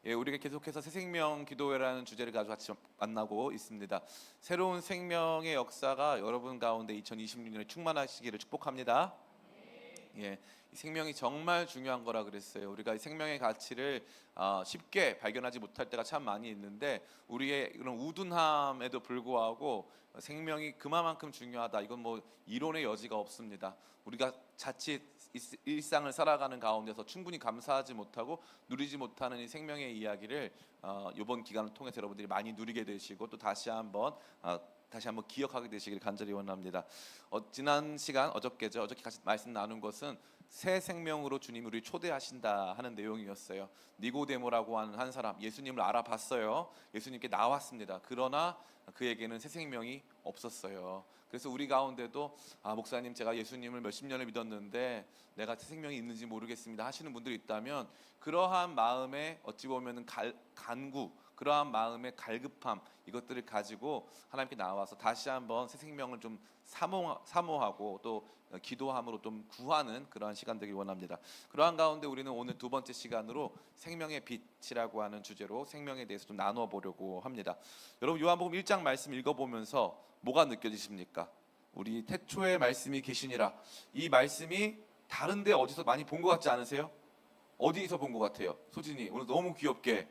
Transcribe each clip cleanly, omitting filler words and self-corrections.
우리가 계속해서 새 생명 기도회라는 주제를 가지고 같이 만나고 있습니다. 새로운 생명의 역사가 여러분 가운데 2026년에 충만하시기를 축복합니다. 이 생명이 정말 중요한 거라 그랬어요. 우리가 이 생명의 가치를 쉽게 발견하지 못할 때가 참 많이 있는데, 우리의 그런 우둔함에도 불구하고 생명이 그만큼 중요하다, 이건 뭐 이론의 여지가 없습니다. 우리가 자칫 일상을 살아가는 가운데서 충분히 감사하지 못하고 누리지 못하는 이 생명의 이야기를 이번 기간을 통해서 여러분들이 많이 누리게 되시고, 또 다시 한번 기억하게 되시길 간절히 원합니다. 지난 시간 어저께 같이 말씀 나눈 것은 새 생명으로 주님이 우리 초대하신다 하는 내용이었어요. 니고데모라고 하는 한 사람, 예수님을 알아봤어요. 예수님께 나왔습니다. 그러나 그에게는 새 생명이 없었어요. 그래서 우리 가운데도 목사님, 제가 예수님을 몇십 년을 믿었는데 내가 새 생명이 있는지 모르겠습니다 하시는 분들이 있다면, 그러한 마음에 어찌 보면 간구, 그러한 마음의 갈급함, 이것들을 가지고 하나님께 나와서 다시 한번 새 생명을 좀 사모하고 또 기도함으로 좀 구하는 그러한 시간 되길 원합니다. 그러한 가운데 우리는 오늘 두 번째 시간으로 생명의 빛이라고 하는 주제로 생명에 대해서 좀 나누어 보려고 합니다. 여러분, 요한복음 1장 말씀 읽어보면서 뭐가 느껴지십니까? 우리 태초에 말씀이 계시니라, 이 말씀이 다른데 어디서 많이 본 것 같지 않으세요? 어디서 본 것 같아요? 소진이 오늘 너무 귀엽게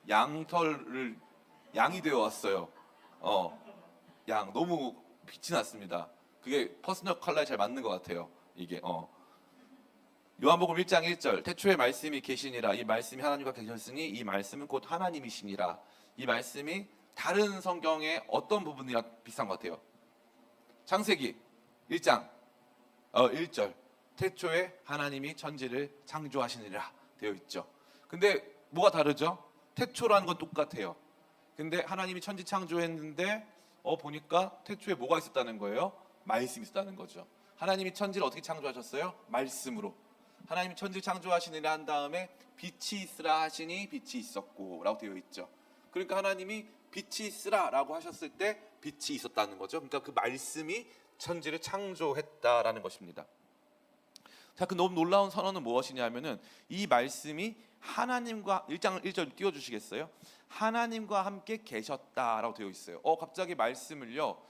양이 되어 왔어요. 양 너무 빛이 났습니다. 그게 퍼스널 컬러에 잘 맞는 것 같아요. 이게 요한복음 1장 1절, 태초에 말씀이 계시니라, 이 말씀이 하나님과 계셨으니 이 말씀은 곧 하나님이시니라. 이 말씀이 다른 성경의 어떤 부분이랑 비슷한 것 같아요? 창세기 1장 1절, 태초에 하나님이 천지를 창조하시니라 되어 있죠. 근데 뭐가 다르죠? 태초라는 건 똑같아요. 근데 하나님이 천지 창조했는데 보니까 태초에 뭐가 있었다는 거예요? 말씀이 있었다는 거죠. 하나님이 천지를 어떻게 창조하셨어요? 말씀으로. 하나님이 천지를 창조하시니라 한 다음에 빛이 있으라 하시니 빛이 있었고 라고 되어 있죠. 그러니까 하나님이 빛이 있으라 라고 하셨을 때 빛이 있었다는 거죠. 그러니까 그 말씀이 천지를 창조했다라는 것입니다. 자, 그 너무 놀라운 선언은 무엇이냐면은, 이 말씀이 하나님과 1장 1절 띄워주시겠어요? 하나님과 함께 계셨다라고 되어 있어요. 갑자기 말씀을요,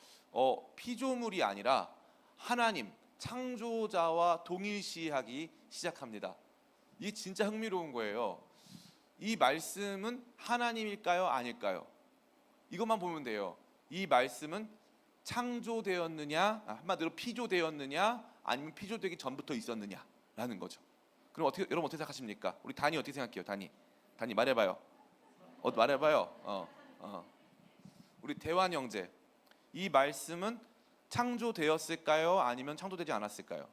피조물이 아니라 하나님, 창조자와 동일시하기 시작합니다. 이게 진짜 흥미로운 거예요. 이 말씀은 하나님일까요? 아닐까요? 이것만 보면 돼요. 이 말씀은 창조되었느냐, 한마디로 피조되었느냐, 아니면 피조되기 전부터 있었느냐라는 거죠. 그럼 여러분 어떻게 생각하십니까? 우리 단이 어떻게 생각해요? 단이 말해봐요. 말해봐요. 우리 대환 형제, 이 말씀은 창조되었을까요? 아니면 창조되지 않았을까요?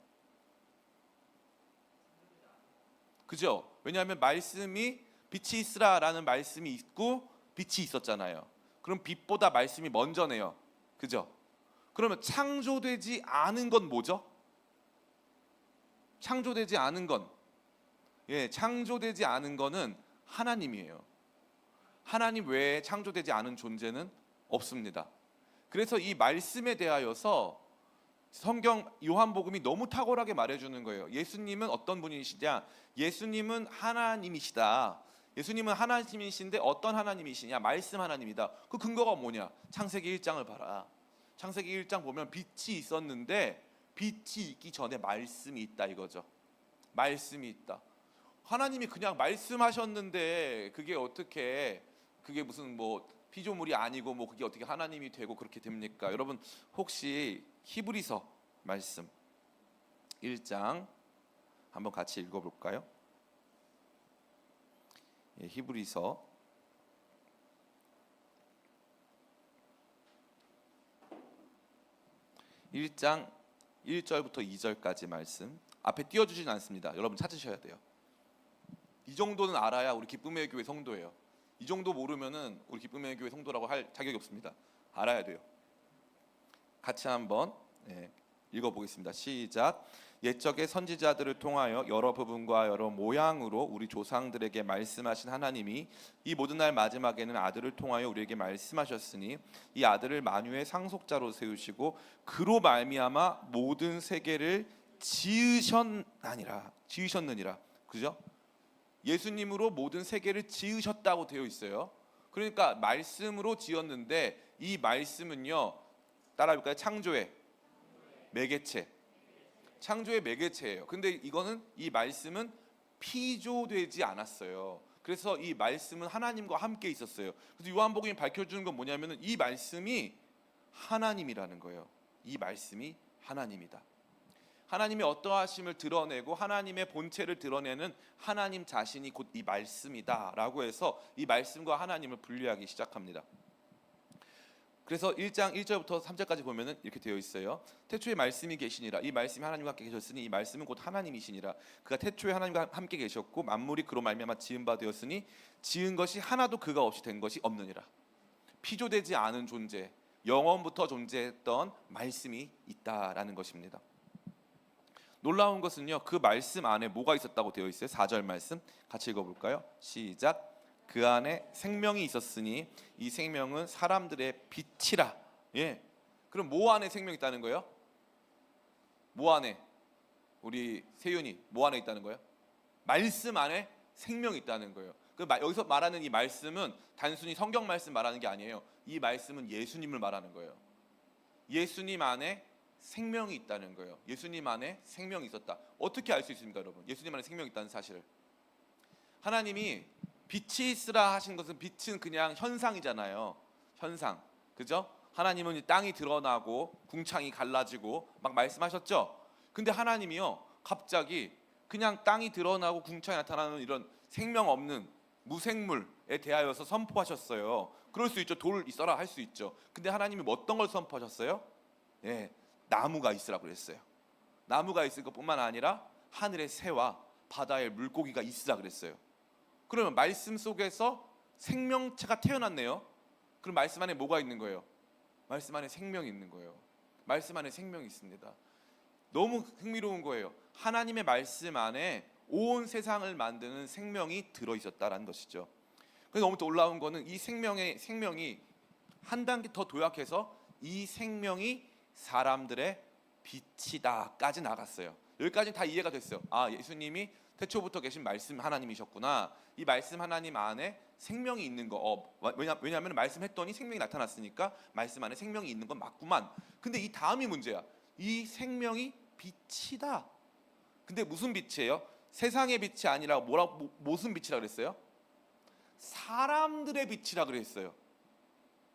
그죠? 왜냐하면 말씀이 빛이 있으라라는 말씀이 있고 빛이 있었잖아요. 그럼 빛보다 말씀이 먼저네요. 그죠? 그러면 창조되지 않은 건 뭐죠? 창조되지 않은 거는 하나님이에요. 하나님 외에 창조되지 않은 존재는 없습니다. 그래서 이 말씀에 대하여서 성경 요한복음이 너무 탁월하게 말해주는 거예요. 예수님은 어떤 분이시냐? 예수님은 하나님이시다. 예수님은 하나님이신데 어떤 하나님이시냐? 말씀 하나님이다. 그 근거가 뭐냐? 창세기 1장을 봐라. 창세기 1장 보면 빛이 있었는데 빛이 있기 전에 말씀이 있다 이거죠. 말씀이 있다. 하나님이 그냥 말씀하셨는데 그게 무슨 뭐 피조물이 아니고 뭐 그게 어떻게 하나님이 되고 그렇게 됩니까? 여러분, 혹시 히브리서 말씀 1장 한번 같이 읽어볼까요? 히브리서 1장 1절부터 2절까지 말씀, 앞에 띄워주진 않습니다. 여러분 찾으셔야 돼요. 이 정도는 알아야 우리 기쁨의 교회 성도예요. 이 정도 모르면은 우리 기쁨의 교회 성도라고 할 자격이 없습니다. 알아야 돼요. 같이 한번 읽어보겠습니다. 시작. 옛적의 선지자들을 통하여 여러 부분과 여러 모양으로 우리 조상들에게 말씀하신 하나님이 이 모든 날 마지막에는 아들을 통하여 우리에게 말씀하셨으니, 이 아들을 만유의 상속자로 세우시고 그로 말미암아 모든 세계를 지으셨느니라. 그죠? 예수님으로 모든 세계를 지으셨다고 되어 있어요. 그러니까 말씀으로 지었는데 이 말씀은요, 따라해볼까요? 창조의 매개체. 창조의 매개체예요. 근데 이거는 이 말씀은 피조되지 않았어요. 그래서 이 말씀은 하나님과 함께 있었어요. 그래서 요한복음이 밝혀주는 건 뭐냐면은 이 말씀이 하나님이라는 거예요. 이 말씀이 하나님이다. 하나님의 어떠하심을 드러내고 하나님의 본체를 드러내는 하나님 자신이 곧 이 말씀이다라고 해서 이 말씀과 하나님을 분리하기 시작합니다. 그래서 1장 1절부터 3절까지 보면은 이렇게 되어 있어요. 태초에 말씀이 계시니라. 이 말씀이 하나님과 함께 계셨으니 이 말씀은 곧 하나님이시니라. 그가 태초에 하나님과 함께 계셨고 만물이 그로 말미암아 지은 바 되었으니 지은 것이 하나도 그가 없이 된 것이 없느니라. 피조되지 않은 존재, 영원부터 존재했던 말씀이 있다라는 것입니다. 놀라운 것은요, 그 말씀 안에 뭐가 있었다고 되어 있어요. 4절 말씀 같이 읽어볼까요? 시작. 그 안에 생명이 있었으니 이 생명은 사람들의 빛이라. 예. 그럼 뭐 안에 생명이 있다는 거예요? 뭐 안에? 우리 세윤이 뭐 안에 있다는 거예요? 말씀 안에 생명이 있다는 거예요. 여기서 말하는 이 말씀은 단순히 성경 말씀 말하는 게 아니에요. 이 말씀은 예수님을 말하는 거예요. 예수님 안에 생명이 있다는 거예요. 예수님 안에 생명이 있었다. 어떻게 알 수 있습니까, 여러분? 예수님 안에 생명이 있다는 사실을. 하나님이 빛이 있으라 하신 것은, 빛은 그냥 현상이잖아요. 현상, 그죠? 하나님은 땅이 드러나고 궁창이 갈라지고 막 말씀하셨죠. 근데 하나님이요, 갑자기 그냥 땅이 드러나고 궁창이 나타나는 이런 생명 없는 무생물에 대하여서 선포하셨어요. 그럴 수 있죠. 돌 있어라 할 수 있죠. 근데 하나님이 어떤 걸 선포하셨어요? 예, 나무가 있으라고 그랬어요. 나무가 있을 것뿐만 아니라 하늘의 새와 바다의 물고기가 있으라 그랬어요. 그러면 말씀 속에서 생명체가 태어났네요. 그럼 말씀 안에 뭐가 있는 거예요? 말씀 안에 생명이 있는 거예요. 말씀 안에 생명이 있습니다. 너무 흥미로운 거예요. 하나님의 말씀 안에 온 세상을 만드는 생명이 들어있었다라는 것이죠. 그래서 너무 놀라운 거는 이 생명이 한 단계 더 도약해서 이 생명이 사람들의 빛이다까지 나갔어요. 여기까지 다 이해가 됐어요. 아, 예수님이 태초부터 계신 말씀 하나님이셨구나. 이 말씀 하나님 안에 생명이 있는 거. 왜냐하면 말씀했더니 생명이 나타났으니까 말씀 안에 생명이 있는 건 맞구만. 근데 이 다음이 문제야. 이 생명이 빛이다. 근데 무슨 빛이에요? 세상의 빛이 아니라 무슨 빛이라 그랬어요? 사람들의 빛이라 그랬어요.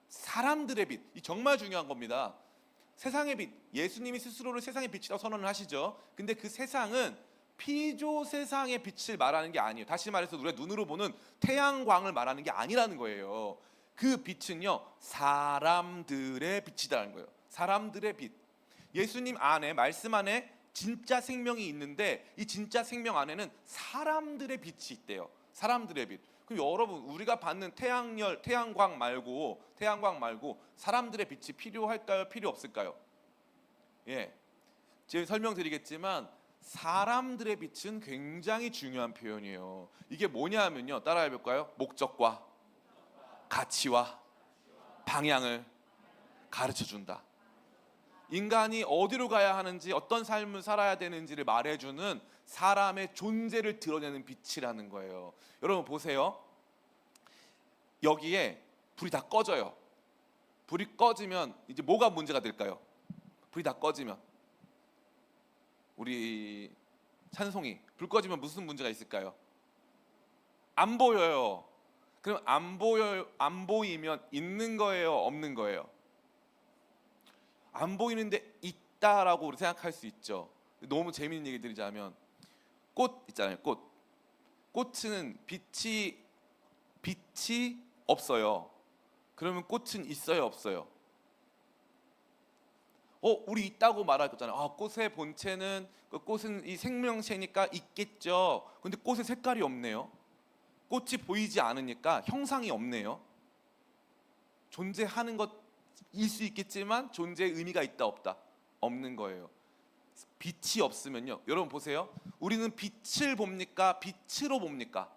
사람들의 빛. 이 정말 중요한 겁니다. 세상의 빛. 예수님이 스스로를 세상의 빛이라고 선언을 하시죠. 근데 그 세상은 피조 세상의 빛을 말하는 게 아니에요. 다시 말해서 우리가 눈으로 보는 태양광을 말하는 게 아니라는 거예요. 그 빛은요, 사람들의 빛이라는 거예요. 사람들의 빛. 예수님 안에, 말씀 안에 진짜 생명이 있는데 이 진짜 생명 안에는 사람들의 빛이 있대요. 사람들의 빛. 그럼 여러분, 우리가 받는 태양광 말고 사람들의 빛이 필요할까요? 필요 없을까요? 예, 제가 설명드리겠지만 사람들의 빛은 굉장히 중요한 표현이에요. 이게 뭐냐면요, 따라해볼까요? 목적과 가치와 방향을 가르쳐준다. 인간이 어디로 가야 하는지, 어떤 삶을 살아야 되는지를 말해주는 사람의 존재를 드러내는 빛이라는 거예요. 여러분 보세요. 여기에 불이 다 꺼져요. 불이 꺼지면 이제 뭐가 문제가 될까요? 불이 다 꺼지면, 우리 찬송이 불 꺼지면 무슨 문제가 있을까요? 안 보여요. 그럼 안 보이면 있는 거예요, 없는 거예요? 안 보이는데 있다라고 우리 생각할 수 있죠. 너무 재미있는 얘기 드리자면, 꽃 있잖아요. 꽃은 빛이 없어요. 그러면 꽃은 있어요, 없어요? 우리 있다고 말할 거잖아요. 꽃의 본체는, 꽃은 이 생명체니까 있겠죠. 근데 꽃의 색깔이 없네요. 꽃이 보이지 않으니까 형상이 없네요. 존재하는 것일 수 있겠지만 존재의 의미가 있다 없다? 없는 거예요. 빛이 없으면요, 여러분 보세요. 우리는 빛을 봅니까? 빛으로 봅니까?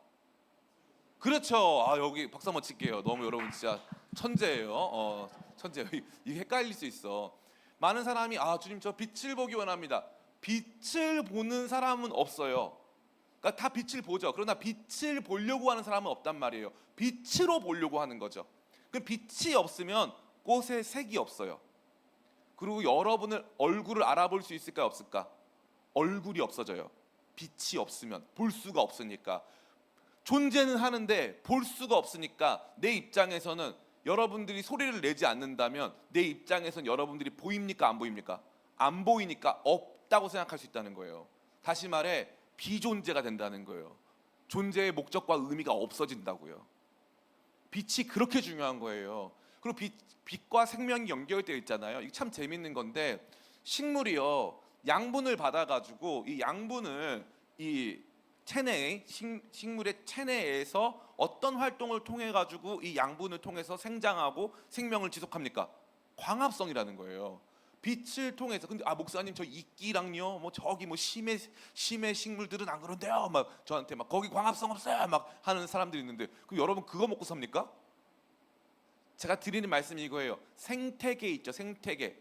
그렇죠. 여기 박수 한번 칠게요. 너무 여러분 진짜 천재예요. 천재예요. 이게 헷갈릴 수 있어. 많은 사람이 주님 저 빛을 보기 원합니다. 빛을 보는 사람은 없어요. 그러니까 다 빛을 보죠. 그러나 빛을 보려고 하는 사람은 없단 말이에요. 빛으로 보려고 하는 거죠. 그 빛이 없으면 꽃에 색이 없어요. 그리고 여러분을 얼굴을 알아볼 수 있을까 없을까? 얼굴이 없어져요. 빛이 없으면 볼 수가 없으니까. 존재는 하는데 볼 수가 없으니까 내 입장에서는 여러분들이 소리를 내지 않는다면 내 입장에서는 여러분들이 보입니까 안 보입니까? 안 보이니까 없다고 생각할 수 있다는 거예요. 다시 말해 비존재가 된다는 거예요. 존재의 목적과 의미가 없어진다고요. 빛이 그렇게 중요한 거예요. 그리고 빛과 생명이 연결되어 있잖아요. 이게 참 재밌는 건데 식물이요 양분을 받아가지고 이 양분을 이 체내에 식물의 체내에서 어떤 활동을 통해 가지고 이 양분을 통해서 생장하고 생명을 지속합니까? 광합성이라는 거예요. 빛을 통해서. 근데 목사님 저 이끼랑요 뭐 저기 뭐 심해 식물들은 안 그런데요 막 저한테 막 거기 광합성 없어요 막 하는 사람들이 있는데 그럼 여러분 그거 먹고 삽니까? 제가 드리는 말씀이 이거예요. 생태계 있죠. 생태계.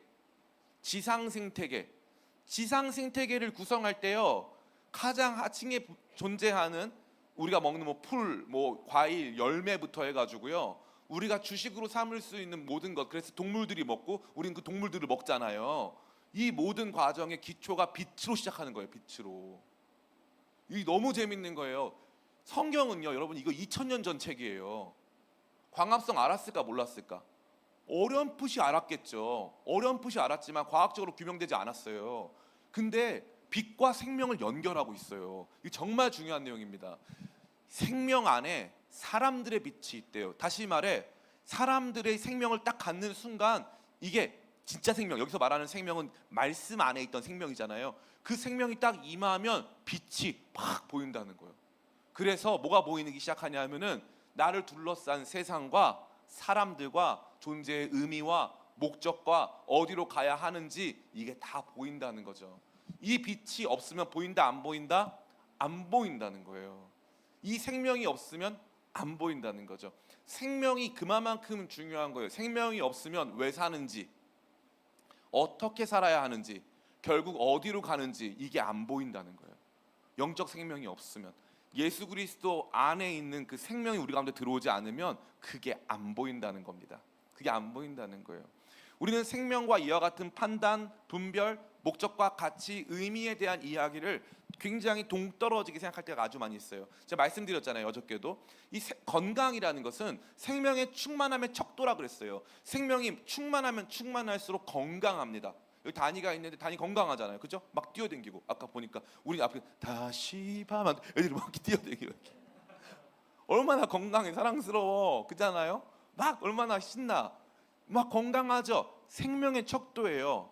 지상 생태계를 구성할 때요 가장 하층에 존재하는 우리가 먹는 뭐 풀, 뭐 과일, 열매부터 해가지고요 우리가 주식으로 삼을 수 있는 모든 것. 그래서 동물들이 먹고 우리는 그 동물들을 먹잖아요. 이 모든 과정의 기초가 빛으로 시작하는 거예요. 빛으로. 이 너무 재밌는 거예요. 성경은요 여러분 이거 2000년 전 책이에요. 광합성 알았을까 몰랐을까? 어렴풋이 알았겠죠. 어렴풋이 알았지만 과학적으로 규명되지 않았어요. 근데 빛과 생명을 연결하고 있어요. 이게 정말 중요한 내용입니다. 생명 안에 사람들의 빛이 있대요. 다시 말해 사람들의 생명을 딱 갖는 순간 이게 진짜 생명, 여기서 말하는 생명은 말씀 안에 있던 생명이잖아요. 그 생명이 딱 임하면 빛이 팍 보인다는 거예요. 그래서 뭐가 보이기 시작하냐면은 나를 둘러싼 세상과 사람들과 존재의 의미와 목적과 어디로 가야 하는지 이게 다 보인다는 거죠. 이 빛이 없으면 보인다 안 보인다? 안 보인다는 거예요. 이 생명이 없으면 안 보인다는 거죠. 생명이 그만큼 중요한 거예요. 생명이 없으면 왜 사는지, 어떻게 살아야 하는지, 결국 어디로 가는지 이게 안 보인다는 거예요. 영적 생명이 없으면, 예수 그리스도 안에 있는 그 생명이 우리 가운데 들어오지 않으면 그게 안 보인다는 겁니다. 그게 안 보인다는 거예요. 우리는 생명과 이와 같은 판단, 분별, 목적과 가치, 의미에 대한 이야기를 굉장히 동떨어지게 생각할 때가 아주 많이 있어요. 제가 말씀드렸잖아요. 어저께도 이 건강이라는 것은 생명의 충만함의 척도라 그랬어요. 생명이 충만하면 충만할수록 건강합니다. 여기 다니가 있는데 다니 건강하잖아요. 그죠? 막 뛰어댕기고 아까 보니까 우리 앞에 다시 밤 애들이 막 뛰어댕기고 얼마나 건강해 사랑스러워 그잖아요. 막 얼마나 신나 막 건강하죠. 생명의 척도예요.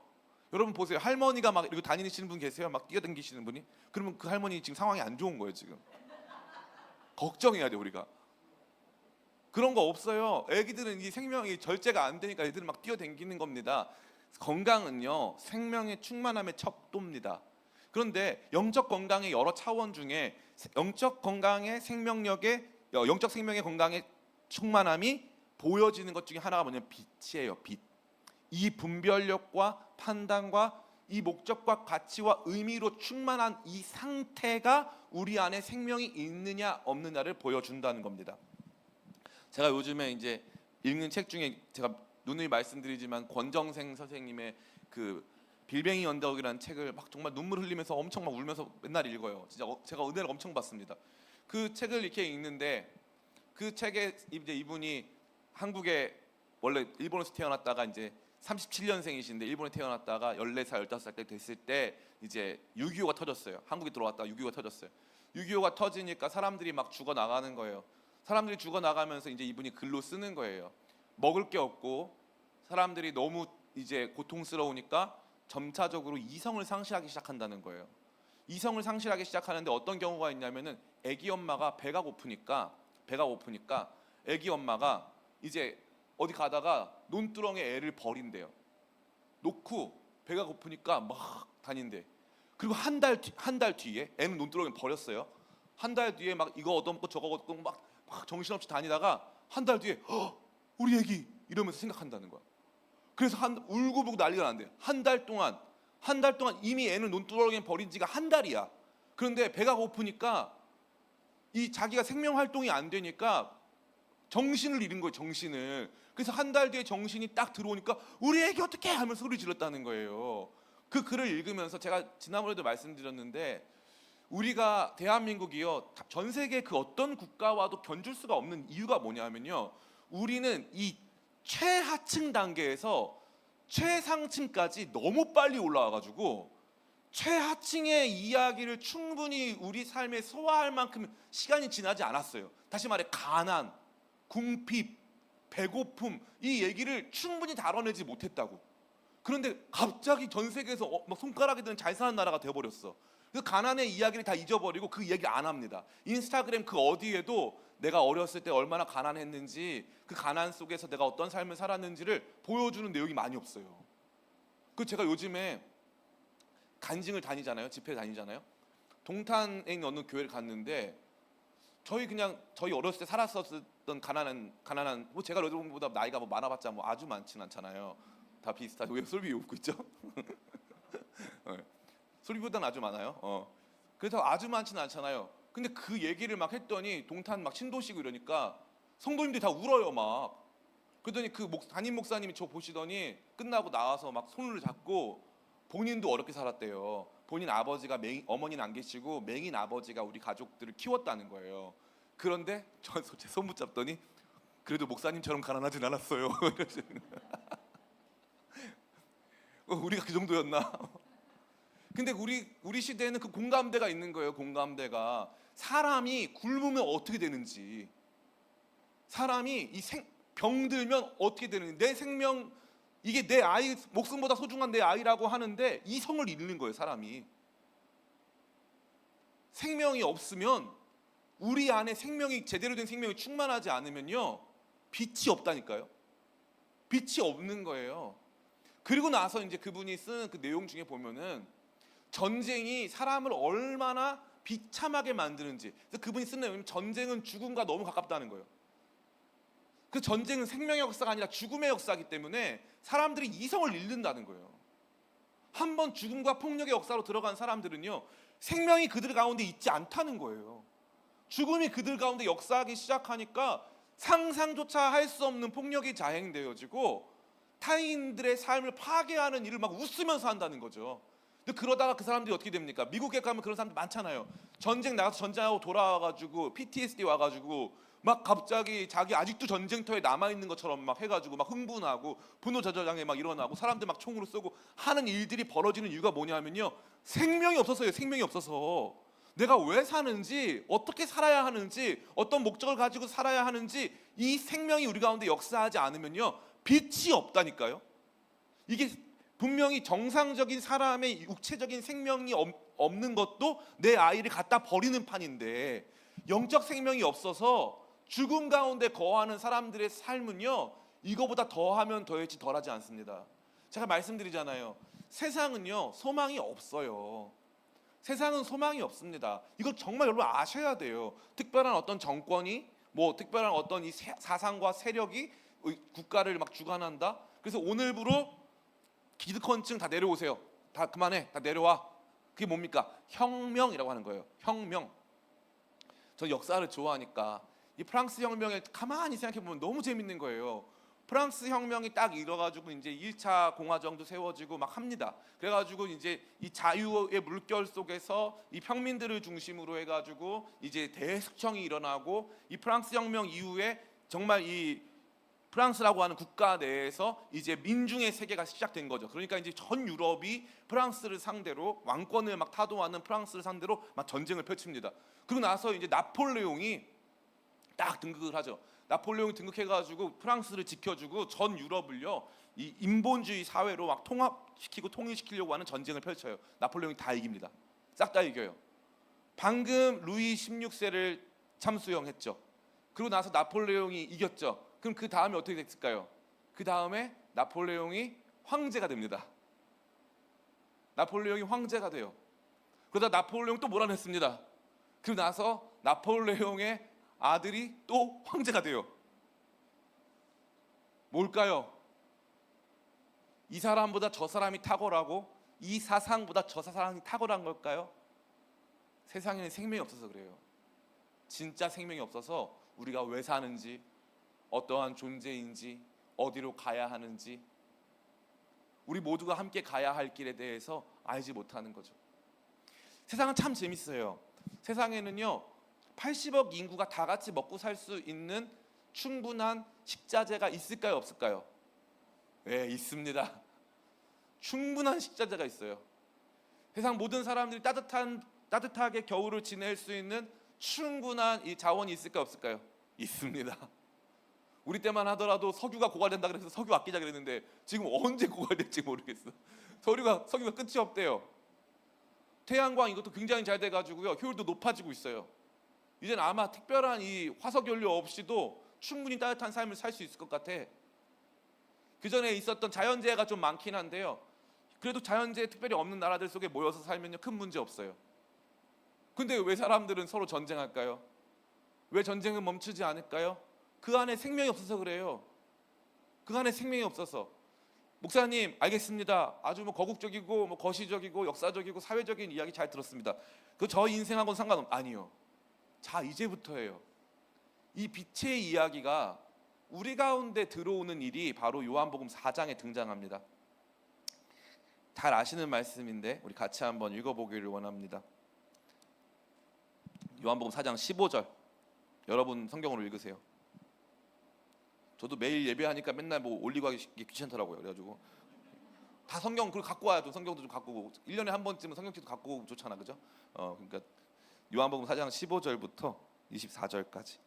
여러분 보세요. 할머니가 막 이렇게 다니시는 분 계세요? 막 뛰어댕기시는 분이? 그러면 그 할머니 지금 상황이 안 좋은 거예요. 지금 걱정해야 돼 우리가. 그런 거 없어요. 애기들은 이 생명이 절제가 안 되니까 애들은 막 뛰어댕기는 겁니다. 건강은요 생명의 충만함의 척도입니다. 그런데 영적 건강의 여러 차원 중에 영적 건강의 생명력의 영적 생명의 건강의 충만함이 보여지는 것 중에 하나가 뭐냐면 빛이에요. 빛. 이 분별력과 판단과 이 목적과 가치와 의미로 충만한 이 상태가 우리 안에 생명이 있느냐 없느냐를 보여준다는 겁니다. 제가 요즘에 이제 읽는 책 중에 제가 누누이 말씀드리지만 권정생 선생님의 그 빌뱅이 언덕이라는 책을 막 정말 눈물 흘리면서 엄청 막 울면서 맨날 읽어요. 진짜 제가 은혜를 엄청 받습니다. 그 책을 이렇게 읽는데 그 책에 이제 이분이 한국에 원래 일본에서 태어났다가 이제 37년생이신데 일본에 태어났다가 14살, 15살 때 됐을 때 이제 6.25가 터졌어요. 한국에 들어왔다가 6.25가 터졌어요. 6.25가 터지니까 사람들이 막 죽어나가는 거예요. 사람들이 죽어나가면서 이제 이분이 글로 쓰는 거예요. 먹을 게 없고 사람들이 너무 이제 고통스러우니까 점차적으로 이성을 상실하기 시작한다는 거예요. 이성을 상실하기 시작하는데 어떤 경우가 있냐면은 아기 엄마가 배가 고프니까 아기 엄마가 이제 어디 가다가 논두렁에 애를 버린대요. 놓고 배가 고프니까 막 다닌대. 그리고 한 달 뒤에 애는 논두렁에 버렸어요. 한 달 뒤에 막 이거 얻어먹고 저거 얻고 막 정신없이 다니다가 한 달 뒤에 우리 애기 이러면서 생각한다는 거야. 그래서 울고불고 난리가 난대요. 한 달 동안 이미 애는 논두렁에 버린 지가 한 달이야. 그런데 배가 고프니까 이 자기가 생명 활동이 안 되니까 정신을 잃은 거예요, 정신을. 그래서 한 달 뒤에 정신이 딱 들어오니까 우리 애기 어떻게 하면서 소리 질렀다는 거예요. 그 글을 읽으면서 제가 지난번에도 말씀드렸는데 우리가 대한민국이요 전 세계 그 어떤 국가와도 견줄 수가 없는 이유가 뭐냐면요, 우리는 이 최하층 단계에서 최상층까지 너무 빨리 올라와가지고 최하층의 이야기를 충분히 우리 삶에 소화할 만큼 시간이 지나지 않았어요. 다시 말해 가난, 궁핍, 배고픔 이 얘기를 충분히 다뤄내지 못했다고. 그런데 갑자기 전 세계에서 막 손가락에 드는 잘 사는 나라가 되어버렸어. 그 가난의 이야기를 다 잊어버리고 그 얘기 안 합니다. 인스타그램 그 어디에도 내가 어렸을 때 얼마나 가난했는지, 그 가난 속에서 내가 어떤 삶을 살았는지를 보여주는 내용이 많이 없어요. 그 제가 요즘에 간증을 다니잖아요. 집회 다니잖아요. 동탄에 있는 어느 교회를 갔는데 저희 어렸을 때 살았었던 가난한 뭐 제가 여러분보다 나이가 뭐 많아봤자 뭐 아주 많진 않잖아요. 다 비슷하죠. 왜 솔비 웃고 있죠? 네. 솔비보다는 아주 많아요. 그래서 아주 많지는 않잖아요. 근데 그 얘기를 막 했더니 동탄 막 신도시고 이러니까 성도님들이 다 울어요 막. 그러더니 그 담임 목사님이 저 보시더니 끝나고 나와서 막 손을 잡고 본인도 어렵게 살았대요. 본인 아버지가 어머니는 안 계시고 맹인 아버지가 우리 가족들을 키웠다는 거예요. 그런데 제 손 붙잡더니 그래도 목사님처럼 가난하진 않았어요. 우리가 그 정도였나? 근데 우리 시대에는 그 공감대가 있는 거예요. 공감대가. 사람이 굶으면 어떻게 되는지, 사람이 병들면 어떻게 되는지, 내 생명, 이게 내 아이, 목숨보다 소중한 내 아이라고 하는데 이성을 잃는 거예요. 사람이. 생명이 없으면, 우리 안에 생명이 제대로 된 생명이 충만하지 않으면요 빛이 없다니까요. 빛이 없는 거예요. 그리고 나서 이제 그분이 쓰는 그 내용 중에 보면은 전쟁이 사람을 얼마나 비참하게 만드는지, 그래서 그분이 쓰는 내용은 전쟁은 죽음과 너무 가깝다는 거예요. 그 전쟁은 생명의 역사가 아니라 죽음의 역사이기 때문에 사람들이 이성을 잃는다는 거예요. 한번 죽음과 폭력의 역사로 들어간 사람들은요 생명이 그들 가운데 있지 않다는 거예요. 죽음이 그들 가운데 역사하기 시작하니까 상상조차 할 수 없는 폭력이 자행되어지고 타인들의 삶을 파괴하는 일을 막 웃으면서 한다는 거죠. 근데 그러다가 그 사람들이 어떻게 됩니까? 미국에 가면 그런 사람들 많잖아요. 전쟁 나가서 전쟁하고 돌아와가지고 PTSD 와가지고 막 갑자기 자기 아직도 전쟁터에 남아있는 것처럼 막 해가지고 막 흥분하고 분노 저절장애 막 일어나고 사람들 막 총으로 쏘고 하는 일들이 벌어지는 이유가 뭐냐면요 생명이 없어서요. 생명이 없어서. 내가 왜 사는지, 어떻게 살아야 하는지, 어떤 목적을 가지고 살아야 하는지 이 생명이 우리 가운데 역사하지 않으면요 빛이 없다니까요. 이게 분명히 정상적인 사람의 육체적인 생명이 없는 것도 내 아이를 갖다 버리는 판인데, 영적 생명이 없어서 죽음 가운데 거하는 사람들의 삶은요 이거보다 더하면 더했지 덜하지 않습니다. 제가 말씀드리잖아요. 세상은요 소망이 없어요. 세상은 소망이 없습니다. 이걸 정말 여러분 아셔야 돼요. 특별한 어떤 정권이, 뭐 특별한 어떤 이 사상과 세력이 국가를 막 주관한다. 그래서 오늘부로 기득권층 다 내려오세요. 다 그만해. 다 내려와. 그게 뭡니까? 혁명이라고 하는 거예요. 혁명. 저 역사를 좋아하니까 이 프랑스 혁명을 가만히 생각해 보면 너무 재밌는 거예요. 프랑스 혁명이 딱 이뤄가지고 이제 1차 공화정도 세워지고 막 합니다. 그래가지고 이제 이 자유의 물결 속에서 이 평민들을 중심으로 해가지고 이제 대숙청이 일어나고, 이 프랑스 혁명 이후에 정말 이 프랑스라고 하는 국가 내에서 이제 민중의 세계가 시작된 거죠. 그러니까 이제 전 유럽이 프랑스를 상대로, 왕권을 막 타도하는 프랑스를 상대로 막 전쟁을 펼칩니다. 그리고 나서 이제 나폴레옹이 딱 등극을 하죠. 나폴레옹이 등극해가지고 프랑스를 지켜주고 전 유럽을요 이 인본주의 사회로 막 통합시키고 통일시키려고 하는 전쟁을 펼쳐요. 나폴레옹이 다 이깁니다. 싹 다 이겨요. 방금 루이 16세를 참수형했죠. 그리고 나서 나폴레옹이 이겼죠. 그럼 그 다음에 어떻게 됐을까요? 그 다음에 나폴레옹이 황제가 됩니다. 나폴레옹이 황제가 돼요. 그러다 나폴레옹 또 몰아냈습니다. 그리고 나서 나폴레옹의 아들이 또 황제가 돼요. 뭘까요? 이 사람보다 저 사람이 탁월하고 이 사상보다 저 사상이 탁월한 걸까요? 세상에는 생명이 없어서 그래요. 진짜 생명이 없어서 우리가 왜 사는지, 어떠한 존재인지, 어디로 가야 하는지, 우리 모두가 함께 가야 할 길에 대해서 알지 못하는 거죠. 세상은 참 재밌어요. 세상에는요 80억 인구가 다 같이 먹고 살 수 있는 충분한 식자재가 있을까요, 없을까요? 네, 있습니다. 충분한 식자재가 있어요. 세상 모든 사람들이 따뜻하게 겨울을 지낼 수 있는 충분한 이 자원이 있을까요, 없을까요? 있습니다. 우리 때만 하더라도 석유가 고갈된다 그래서 석유 아끼자 그랬는데 지금 언제 고갈될지 모르겠어. 석유가 끝이 없대요. 태양광 이것도 굉장히 잘 돼가지고요 효율도 높아지고 있어요. 이제는 아마 특별한 이 화석 연료 없이도 충분히 따뜻한 삶을 살 수 있을 것 같아. 그 전에 있었던 자연재해가 좀 많긴 한데요. 그래도 자연재해 특별히 없는 나라들 속에 모여서 살면요 큰 문제 없어요. 근데 왜 사람들은 서로 전쟁할까요? 왜 전쟁은 멈추지 않을까요? 그 안에 생명이 없어서 그래요. 그 안에 생명이 없어서. 목사님 알겠습니다. 아주 거국적이고 거시적이고 역사적이고 사회적인 이야기 잘 들었습니다. 그 저 인생하고는 아니요. 자, 이제부터예요. 이 빛의 이야기가 우리 가운데 들어오는 일이 바로 요한복음 4장에 등장합니다. 잘 아시는 말씀인데 우리 같이 한번 읽어보기를 원합니다. 요한복음 4장 15절. 여러분 성경으로 읽으세요. 저도 매일 예배하니까 맨날 올리고 하기 귀찮더라고요. 그래가지고 다 성경 그걸 갖고 와야 좀 성경도 좀 갖고 오고 1년에 한 번쯤은 성경책도 갖고 오고 좋잖아, 그죠? 그러니까 요한복음 4장 15절부터 24절까지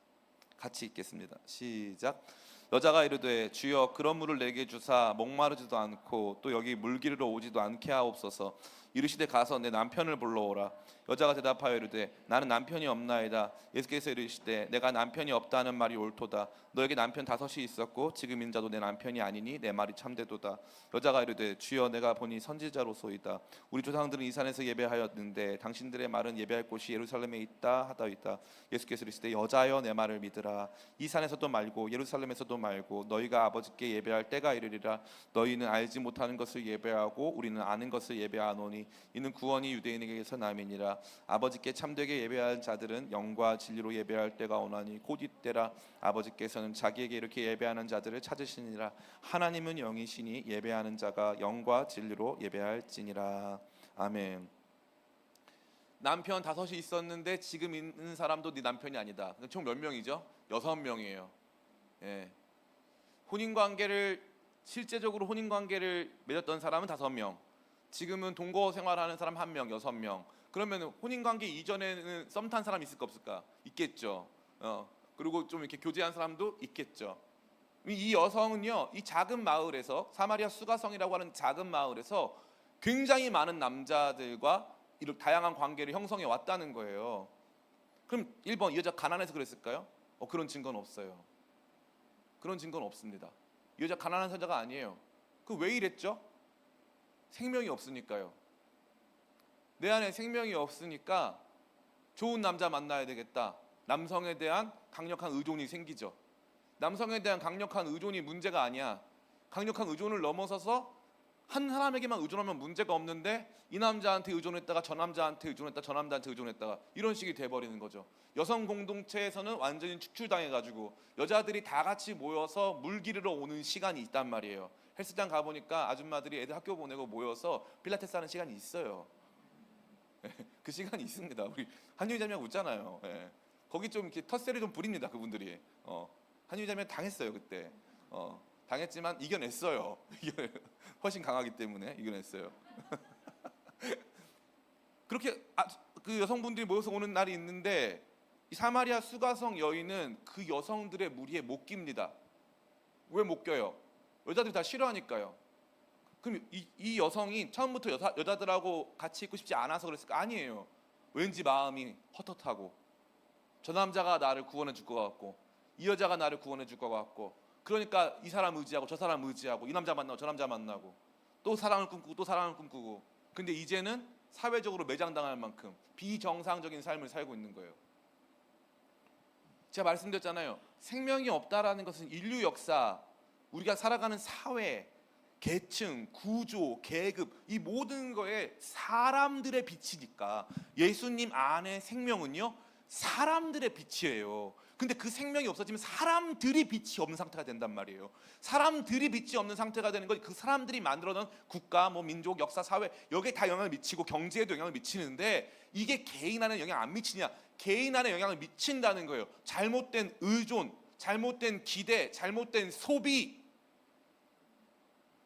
같이 읽겠습니다. 시작. 여자가 이르되 주여 그런 물을 내게 주사 목마르지도 않고 또 여기 물기르러 오지도 않게 하옵소서. 이르시되 가서 내 남편을 불러오라. 여자가 대답하여 이르되 나는 남편이 없나이다. 예수께서 이르시되 내가 남편이 없다는 말이 옳도다. 너에게 남편 5이 있었고 지금 인자도 내 남편이 아니니 내 말이 참되도다. 여자가 이르되 주여 내가 보니 선지자로소이다. 우리 조상들은 이 산에서 예배하였는데 당신들의 말은 예배할 곳이 예루살렘에 있다 하다이다. 예수께서 이르시되 여자여 내 말을 믿으라. 이 산에서도 말고 예루살렘에서도 말고 너희가 아버지께 예배할 때가 이르리라. 너희는 알지 못하는 것을 예배하고 우리는 아는 것을 예배하노니 이는 구원이 유대인에게서 남이니라. 아버지께 참되게 예배할 자들은 영과 진리로 예배할 때가 오나니 곧 이때라. 아버지께서는 자기에게 이렇게 예배하는 자들을 찾으시니라. 하나님은 영이시니 예배하는 자가 영과 진리로 예배할지니라. 아멘. 남편 5이 있었는데 지금 있는 사람도 네 남편이 아니다. 총 몇 명이죠? 6명이에요. 예. 실제적으로 혼인관계를 맺었던 사람은 5명. 지금은 동거 생활하는 사람 1명, 6명. 그러면 혼인관계 이전에는 썸 탄 사람 있을까 없을까? 있겠죠. 그리고 좀 이렇게 교제한 사람도 있겠죠. 이 여성은요, 이 작은 마을에서 사마리아 수가성이라고 하는 작은 마을에서 굉장히 많은 남자들과 이런 다양한 관계를 형성해 왔다는 거예요. 그럼 1번 이 여자 가난해서 그랬을까요? 그런 증거는 없어요. 그런 증거는 없습니다. 이 여자 가난한 여자가 아니에요. 그 왜 이랬죠? 생명이 없으니까요. 내 안에 생명이 없으니까 좋은 남자 만나야 되겠다. 남성에 대한 강력한 의존이 생기죠. 남성에 대한 강력한 의존이 문제가 아니야. 강력한 의존을 넘어서서 한 사람에게만 의존하면 문제가 없는데 이 남자한테 의존했다가 저 남자한테 의존했다가 저 남자한테 의존했다가 이런 식이 돼버리는 거죠. 여성 공동체에서는 완전히 축출당해가지고 여자들이 다 같이 모여서 물 기르러 오는 시간이 있단 말이에요. 헬스장 가보니까 아줌마들이 애들 학교 보내고 모여서 필라테스 하는 시간이 있어요. 그 시간이 있습니다. 우리 한유희 자매가 웃잖아요. 거기 좀 이렇게 텃세를 좀 부립니다. 그분들이. 한유희 자매가 당했어요 그때. 당했지만 이겨냈어요. 훨씬 강하기 때문에 이겨냈어요. 그렇게 그 여성분들이 모여서 오는 날이 있는데 이 사마리아 수가성 여인은 그 여성들의 무리에 못 깁니다. 왜 못 껴요? 여자들이 다 싫어하니까요. 그럼 이 여성이 처음부터 여자들하고 같이 있고 싶지 않아서 그랬을까? 아니에요. 왠지 마음이 헛헛하고 저 남자가 나를 구원해 줄 것 같고 이 여자가 나를 구원해 줄 것 같고 그러니까 이 사람 의지하고 저 사람 의지하고 이 남자 만나고 저 남자 만나고 또 사랑을 꿈꾸고 또 사랑을 꿈꾸고 근데 이제는 사회적으로 매장당할 만큼 비정상적인 삶을 살고 있는 거예요. 제가 말씀드렸잖아요. 생명이 없다라는 것은 인류 역사, 우리가 살아가는 사회, 계층, 구조, 계급 이 모든 거에 사람들의 빛이니까 예수님 안에 생명은요 사람들의 빛이에요. 근데 그 생명이 없어지면 사람들이 빛이 없는 상태가 된단 말이에요. 사람들이 빛이 없는 상태가 되는 건 그 사람들이 만들어놓은 국가, 뭐 민족, 역사, 사회 여기에 다 영향을 미치고 경제에도 영향을 미치는데 이게 개인 안에 영향 안 미치냐? 개인 안에 영향을 미친다는 거예요. 잘못된 의존, 잘못된 기대, 잘못된 소비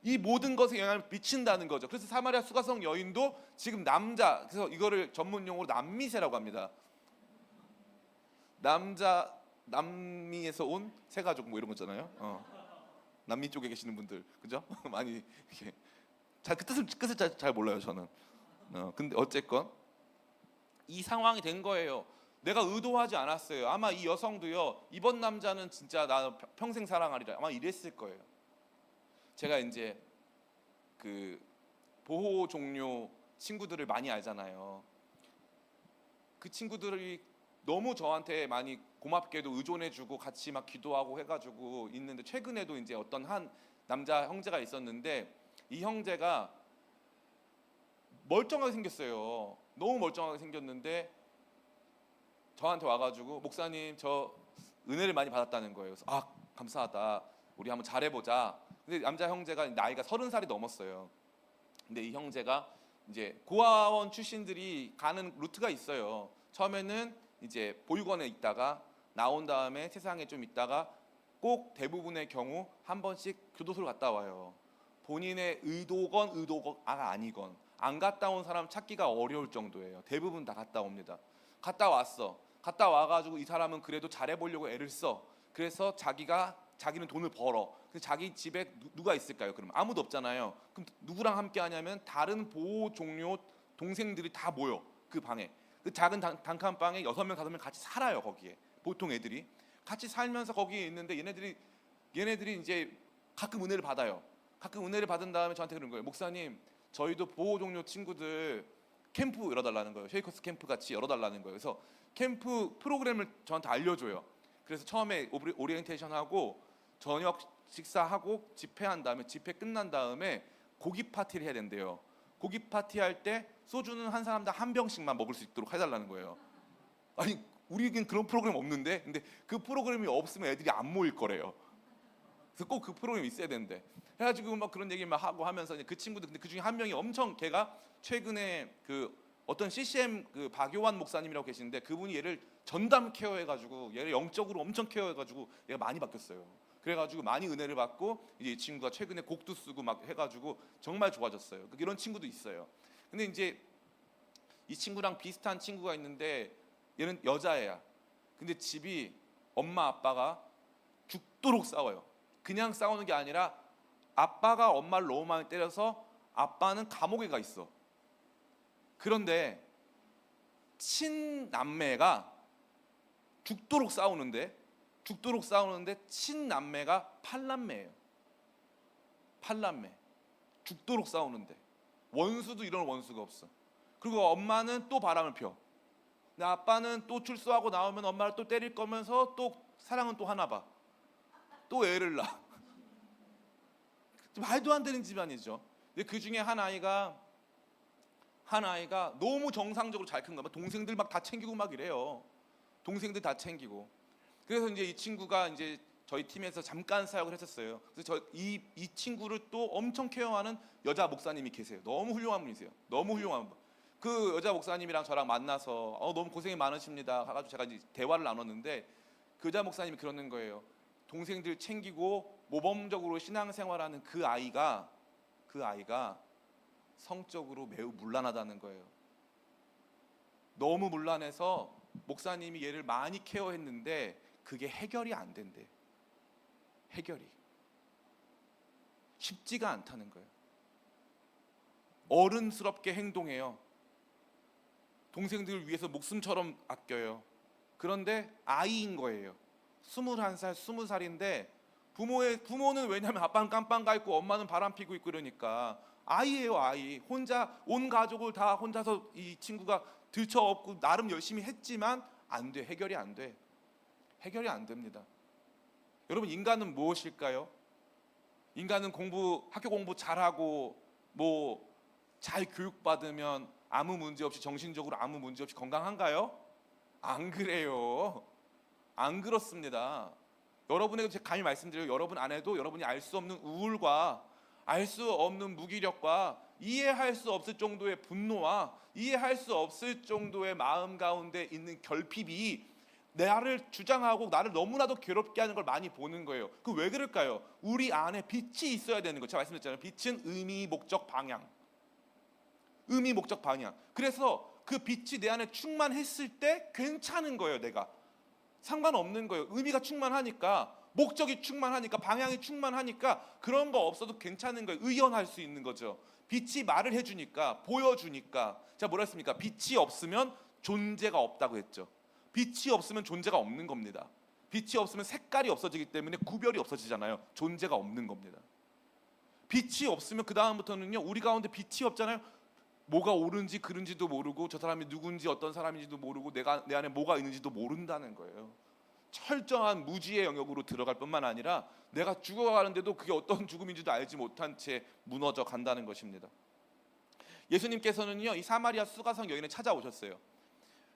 이 모든 것에 영향을 미친다는 거죠. 그래서 사마리아 수가성 여인도 지금 남자, 그래서 이거를 전문 용어로 남미세라고 합니다. 남미에서 온 새가족 뭐 이런 거잖아요. 남미 쪽에 계시는 분들, 그죠? 많이 이렇게 그 뜻을 잘 몰라요 저는. 근데 어쨌건 이 상황이 된 거예요. 내가 의도하지 않았어요. 아마 이 여성도요. 이번 남자는 진짜 나 평생 사랑하리라 아마 이랬을 거예요. 제가 이제 그 보호 종료 친구들을 많이 알잖아요. 그 친구들이 너무 저한테 많이 고맙게도 의존해주고 같이 막 기도하고 해가지고 있는데 최근에도 이제 어떤 한 남자 형제가 있었는데 이 형제가 멀쩡하게 생겼어요. 너무 멀쩡하게 생겼는데 저한테 와가지고 목사님 저 은혜를 많이 받았다는 거예요. 그래서 아 감사하다. 우리 한번 잘해보자. 근데 남자 형제가 나이가 30살이 넘었어요. 근데 이 형제가 이제 고아원 출신들이 가는 루트가 있어요. 처음에는 이제 보육원에 있다가 나온 다음에 세상에 좀 있다가 꼭 대부분의 경우 한 번씩 교도소를 갔다 와요. 본인의 의도가 아니건 안 갔다 온 사람 찾기가 어려울 정도예요. 대부분 다 갔다 옵니다. 갔다 왔어. 갔다 와가지고 이 사람은 그래도 잘해보려고 애를 써. 그래서 자기는 돈을 벌어. 그래서 자기 집에 누가 있을까요? 그러면 아무도 없잖아요. 그럼 누구랑 함께 하냐면 다른 보호 종료 동생들이 다 모여 그 방에. 그 작은 단칸방에 6명 5명 같이 살아요. 거기에 보통 애들이 같이 살면서 거기에 있는데 얘네들이 이제 가끔 은혜를 받아요. 가끔 은혜를 받은 다음에 저한테 그러는 거예요. 목사님 저희도 보호 종료 친구들 캠프 열어달라는 거예요. 쉐이커스 캠프 같이 열어달라는 거예요. 그래서 캠프 프로그램을 저한테 알려줘요. 그래서 처음에 오리엔테이션 하고 저녁 식사하고 집회한 다음에 집회 끝난 다음에 고기 파티를 해야 된대요. 고기 파티 할 때 소주는 한 사람당 한 병씩만 먹을 수 있도록 해달라는 거예요. 아니 우리에겐 그런 프로그램 없는데, 근데 그 프로그램이 없으면 애들이 안 모일 거래요. 그래서 꼭 그 프로그램이 있어야 된대. 해가지고 막 그런 얘기 막 하고 하면서 그 친구들, 근데 그 중에 한 명이 엄청 걔가 최근에 그 어떤 CCM 그 박요한 목사님이라고 계시는데 그분이 얘를 전담 케어해가지고 얘를 영적으로 엄청 케어해가지고 얘가 많이 바뀌었어요. 그래가지고 많이 은혜를 받고 이제 이 친구가 최근에 곡도 쓰고 막 해가지고 정말 좋아졌어요. 이런 친구도 있어요. 근데 이제 이 친구랑 비슷한 친구가 있는데 얘는 여자애야. 근데 집이 엄마 아빠가 죽도록 싸워요. 그냥 싸우는 게 아니라 아빠가 엄마를 너무 많이 때려서 아빠는 감옥에 가 있어. 그런데 친남매가 죽도록 싸우는데 친남매가 8남매예요. 8남매. 죽도록 싸우는데 원수도 이런 원수가 없어. 그리고 엄마는 또 바람을 펴. 근데 아빠는 또 출소하고 나오면 엄마를 또 때릴 거면서 또 사랑은 또 하나 봐. 또 애를 낳아. 말도 안 되는 집안이죠. 근데 그 중에 한 아이가 너무 정상적으로 잘 큰 거야. 동생들 막 다 챙기고 막 이래요. 동생들 다 챙기고. 그래서 이제 이 친구가 이제 저희 팀에서 잠깐 사역을 했었어요. 그래서 이 친구를 또 엄청 케어하는 여자 목사님이 계세요. 너무 훌륭한 분이세요. 너무 훌륭한 분. 그 여자 목사님이랑 저랑 만나서 너무 고생이 많으십니다. 가가지고 제가 이제 대화를 나눴는데 그 여자 목사님이 그러는 거예요. 동생들 챙기고 모범적으로 신앙생활하는 그 아이가 성적으로 매우 문란하다는 거예요. 너무 문란해서 목사님이 얘를 많이 케어했는데 그게 해결이 안 된대. 해결이 쉽지가 않다는 거예요. 어른스럽게 행동해요. 동생들을 위해서 목숨처럼 아껴요. 그런데 아이인 거예요. 21살, 20살인데 부모는 왜냐하면 아빠는 깜빵 가 있고 엄마는 바람 피고 있고 그러니까 아이예요. 아이. 혼자 온 가족을 다 혼자서 이 친구가 들쳐업고 나름 열심히 했지만 안 돼. 해결이 안 돼. 해결이 안 됩니다. 여러분 인간은 무엇일까요? 인간은 학교 공부 잘하고 뭐 잘 교육받으면 아무 문제 없이 정신적으로 아무 문제 없이 건강한가요? 안 그래요. 안 그렇습니다. 여러분에게 제가 감히 말씀드려요. 여러분 안에도 여러분이 알 수 없는 우울과 알 수 없는 무기력과 이해할 수 없을 정도의 분노와 이해할 수 없을 정도의 마음 가운데 있는 결핍이 나를 주장하고 나를 너무나도 괴롭게 하는 걸 많이 보는 거예요. 그 왜 그럴까요? 우리 안에 빛이 있어야 되는 거. 제가 말씀드렸잖아요. 빛은 의미, 목적, 방향. 의미, 목적, 방향. 그래서 그 빛이 내 안에 충만했을 때 괜찮은 거예요. 내가 상관없는 거예요. 의미가 충만하니까, 목적이 충만하니까, 방향이 충만하니까 그런 거 없어도 괜찮은 거예요. 의연할 수 있는 거죠. 빛이 말을 해주니까, 보여주니까. 제가 뭐라 했습니까? 빛이 없으면 존재가 없다고 했죠. 빛이 없으면 존재가 없는 겁니다. 빛이 없으면 색깔이 없어지기 때문에 구별이 없어지잖아요. 존재가 없는 겁니다. 빛이 없으면 그 다음부터는요, 우리 가운데 빛이 없잖아요. 뭐가 옳은지 그른지도 모르고, 저 사람이 누군지 어떤 사람인지도 모르고, 내 안에 뭐가 있는지도 모른다는 거예요. 철저한 무지의 영역으로 들어갈 뿐만 아니라 내가 죽어가는데도 그게 어떤 죽음인지도 알지 못한 채 무너져 간다는 것입니다. 예수님께서는요, 이 사마리아 수가성 여인을 찾아오셨어요.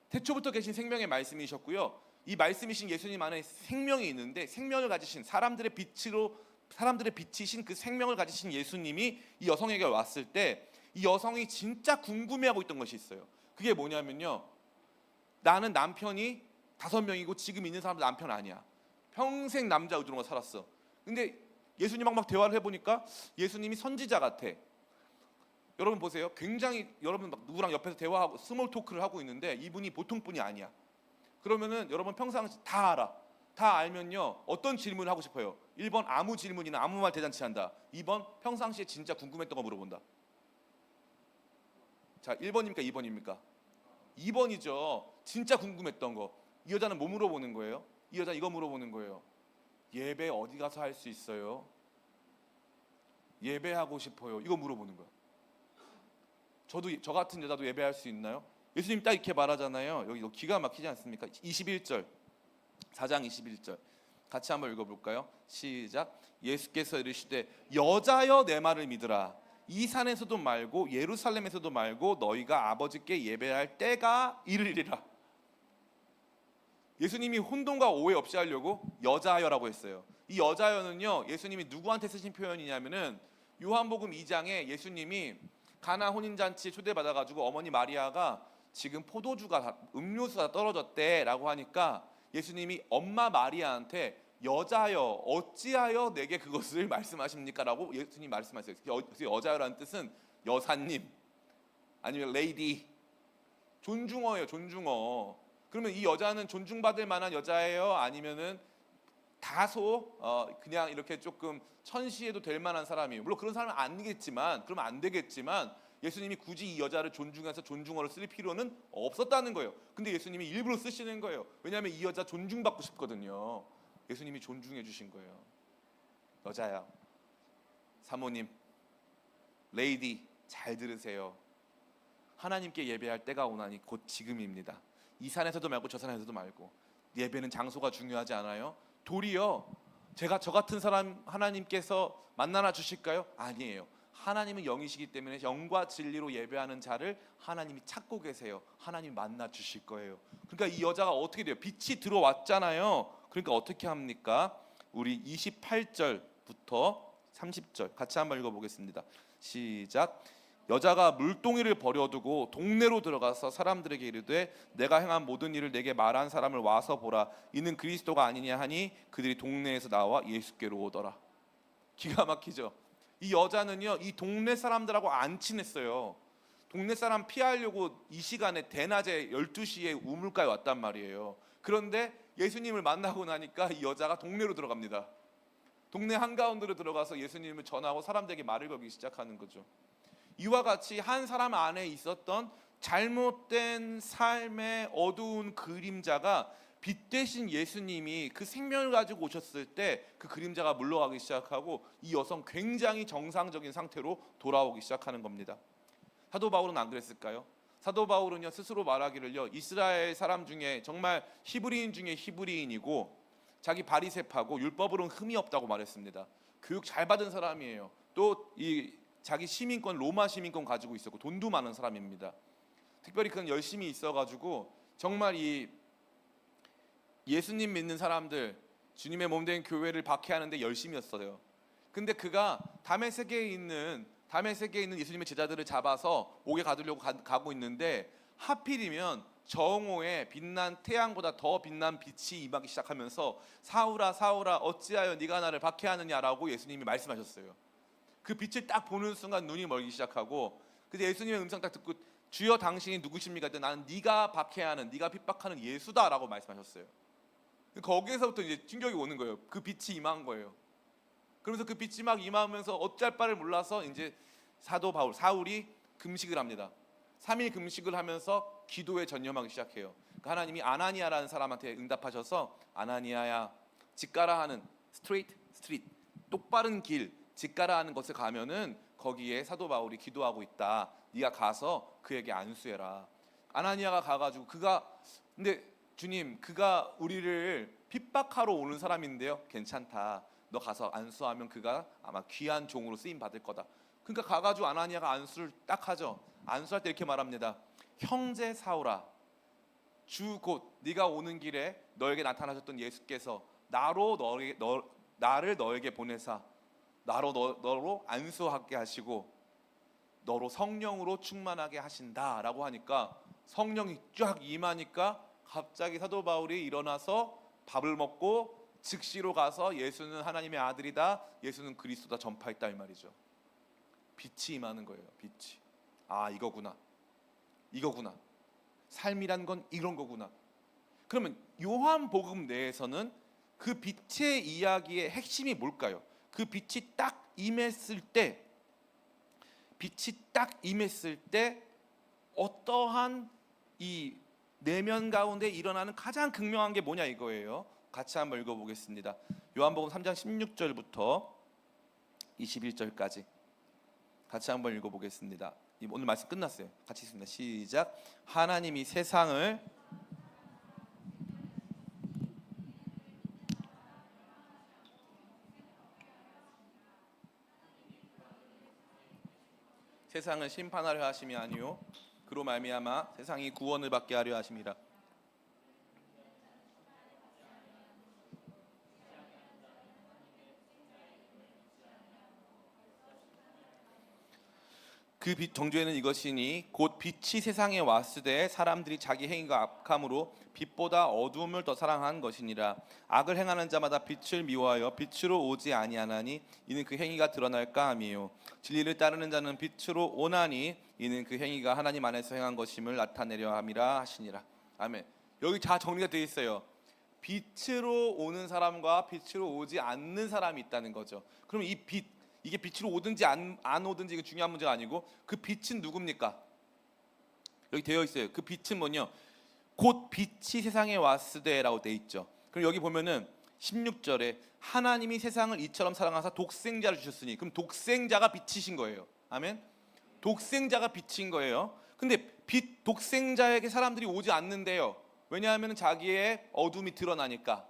태초부터 계신 생명의 말씀이셨고요, 이 말씀이신 예수님 안에 생명이 있는데, 생명을 가지신 사람들의 빛이신 그 생명을 가지신 예수님이 이 여성에게 왔을 때 이 여성이 진짜 궁금해하고 있던 것이 있어요. 그게 뭐냐면요, 나는 남편이 5명이고 지금 있는 사람도 남편 아니야. 평생 남자 의존으로 살았어. 근데 예수님하고 막 대화를 해보니까 예수님이 선지자 같아. 여러분 보세요. 굉장히 여러분 막 누구랑 옆에서 대화하고 스몰 토크를 하고 있는데 이분이 보통 분이 아니야. 그러면은 여러분 평상시 다 알아. 다 알면요, 어떤 질문을 하고 싶어요? 1번 아무 질문이나 아무 말 대잔치 한다. 2번 평상시에 진짜 궁금했던 거 물어본다. 자, 1번입니까 2번입니까? 2번이죠. 진짜 궁금했던 거. 이 여자는 뭐 물어보는 거예요? 이 여자 이거 물어보는 거예요. 예배 어디 가서 할 수 있어요? 예배하고 싶어요. 이거 물어보는 거예요. 저 같은 여자도 예배할 수 있나요? 예수님 딱 이렇게 말하잖아요. 여기 기가 막히지 않습니까? 21절, 4장 21절 같이 한번 읽어볼까요? 시작. 예수께서 이르시되 여자여 내 말을 믿으라. 이 산에서도 말고 예루살렘에서도 말고 너희가 아버지께 예배할 때가 이르리라. 예수님이 혼동과 오해 없이 하려고 여자여라고 했어요. 이 여자여는요, 예수님이 누구한테 쓰신 표현이냐면은 요한복음 2장에 예수님이 가나 혼인잔치에 초대받아가지고 어머니 마리아가 지금 음료수가 떨어졌대라고 하니까 예수님이 엄마 마리아한테 여자여 어찌하여 내게 그것을 말씀하십니까? 라고 예수님이 말씀하셨어요. 여자여라는 뜻은 여사님 아니면 레이디, 존중어예요. 존중어. 그러면 이 여자는 존중받을 만한 여자예요? 아니면은 다소 그냥 이렇게 조금 천시해도 될 만한 사람이에요? 물론 그런 사람은 아니겠지만, 그러면 안 되겠지만 예수님이 굳이 이 여자를 존중해서 존중어를 쓸 필요는 없었다는 거예요. 근데 예수님이 일부러 쓰시는 거예요. 왜냐하면 이 여자 존중받고 싶거든요. 예수님이 존중해 주신 거예요. 여자야, 사모님, 레이디, 잘 들으세요. 하나님께 예배할 때가 오나니 곧 지금입니다. 이 산에서도 말고 저 산에서도 말고. 예배는 장소가 중요하지 않아요. 도리어 저 같은 사람 하나님께서 만나나 주실까요? 아니에요. 하나님은 영이시기 때문에 영과 진리로 예배하는 자를 하나님이 찾고 계세요. 하나님 만나 주실 거예요. 그러니까 이 여자가 어떻게 돼요? 빛이 들어왔잖아요. 그러니까 어떻게 합니까? 우리 28절부터 30절 같이 한번 읽어보겠습니다. 시작. 여자가 물동이를 버려두고 동네로 들어가서 사람들에게 이르되 내가 행한 모든 일을 내게 말한 사람을 와서 보라. 이는 그리스도가 아니냐 하니 그들이 동네에서 나와 예수께로 오더라. 기가 막히죠. 이 여자는요, 이 동네 사람들하고 안 친했어요. 동네 사람 피하려고 이 시간에 대낮에 12시에 우물가에 왔단 말이에요. 그런데 예수님을 만나고 나니까 이 여자가 동네로 들어갑니다. 동네 한가운데로 들어가서 예수님을 전하고 사람들에게 말을 걸기 시작하는 거죠. 이와 같이 한 사람 안에 있었던 잘못된 삶의 어두운 그림자가 빛 대신 예수님이 그 생명을 가지고 오셨을 때 그 그림자가 물러가기 시작하고 이 여성 굉장히 정상적인 상태로 돌아오기 시작하는 겁니다. 사도 바울은 안 그랬을까요? 사도 바울은요, 스스로 말하기를요, 이스라엘 사람 중에 정말 히브리인 중에 히브리인이고 자기 바리새파고 율법으로는 흠이 없다고 말했습니다. 교육 잘 받은 사람이에요. 또 이 자기 시민권, 로마 시민권 가지고 있었고 돈도 많은 사람입니다. 특별히 그는 열심히 있어가지고 정말 이 예수님 믿는 사람들, 주님의 몸된 교회를 박해하는데 열심히였어요. 근데 그가 다메섹에 있는 예수님의 제자들을 잡아서 옥에 가두려고 가고 있는데 하필이면 정오에 빛난 태양보다 더 빛난 빛이 임하기 시작하면서 사울아 사울아 어찌하여 네가 나를 박해하느냐라고 예수님이 말씀하셨어요. 그 빛을 딱 보는 순간 눈이 멀기 시작하고, 근데 예수님의 음성 딱 듣고 주여 당신이 누구십니까? 그때 나는 네가 박해하는, 네가 핍박하는 예수다라고 말씀하셨어요. 거기에서부터 이제 충격이 오는 거예요. 그 빛이 임한 거예요. 그러면서 그 빛이 막 임하면서 어쩔 바를 몰라서 이제 사도 바울, 사울이 금식을 합니다. 3일 금식을 하면서 기도에 전념하기 시작해요. 그러니까 하나님이 아나니아라는 사람한테 응답하셔서 아나니아야, 집 가라 하는 스트릿, 똑바른 길, 집 가라 하는 것에 가면은 거기에 사도 바울이 기도하고 있다. 네가 가서 그에게 안수해라. 아나니아가 가가지고 근데 주님, 그가 우리를 핍박하러 오는 사람인데요. 괜찮다. 너 가서 안수하면 그가 아마 귀한 종으로 쓰임 받을 거다. 그러니까 가가지고 아나니아가 안수를 딱 하죠. 안수할 때 이렇게 말합니다. 형제 사울아, 주 곧 네가 오는 길에 너에게 나타나셨던 예수께서 나를 너에게 보내사 너로 안수하게 하시고 너로 성령으로 충만하게 하신다라고 하니까 성령이 쫙 임하니까 갑자기 사도 바울이 일어나서 밥을 먹고 즉시로 가서 예수는 하나님의 아들이다, 예수는 그리스도다 전파했다 이 말이죠. 빛이 임하는 거예요. 빛이. 아, 이거구나. 삶이란 건 이런 거구나. 그러면 요한복음 내에서는 그 빛의 이야기의 핵심이 뭘까요? 그 빛이 딱 임했을 때 어떠한 이 내면 가운데 일어나는 가장 극명한 게 뭐냐 이거예요. 같이 한번 읽어보겠습니다. 요한복음 3장 16절부터 21절까지 같이 한번 읽어보겠습니다. 오늘 말씀 끝났어요. 같이 읽습니다. 시작. 하나님이 세상을 심판하려 하심이 아니요 그로 말미암아 세상이 구원을 받게 하려 하심이라. 그 빛 정죄는 이것이니 곧 빛이 세상에 왔으되 사람들이 자기 행위가 악함으로 빛보다 어두움을 더 사랑한 것이니라. 악을 행하는 자마다 빛을 미워하여 빛으로 오지 아니하나니 이는 그 행위가 드러날까 함이요 진리를 따르는 자는 빛으로 오나니 이는 그 행위가 하나님 안에서 행한 것임을 나타내려 함이라 하시니라. 아멘. 여기 다 정리가 되어 있어요. 빛으로 오는 사람과 빛으로 오지 않는 사람이 있다는 거죠. 그럼 이 빛, 이게 빛으로 오든지 안 오든지 이게 중요한 문제가 아니고 그 빛은 누굽니까? 여기 되어 있어요. 그 빛은 뭐냐? 곧 빛이 세상에 왔으되라고 되어 있죠. 그럼 여기 보면은 16절에 하나님이 세상을 이처럼 사랑하사 독생자를 주셨으니, 그럼 독생자가 빛이신 거예요. 아멘. 독생자가 빛인 거예요. 근데 독생자에게 사람들이 오지 않는데요. 왜냐하면 자기의 어둠이 드러나니까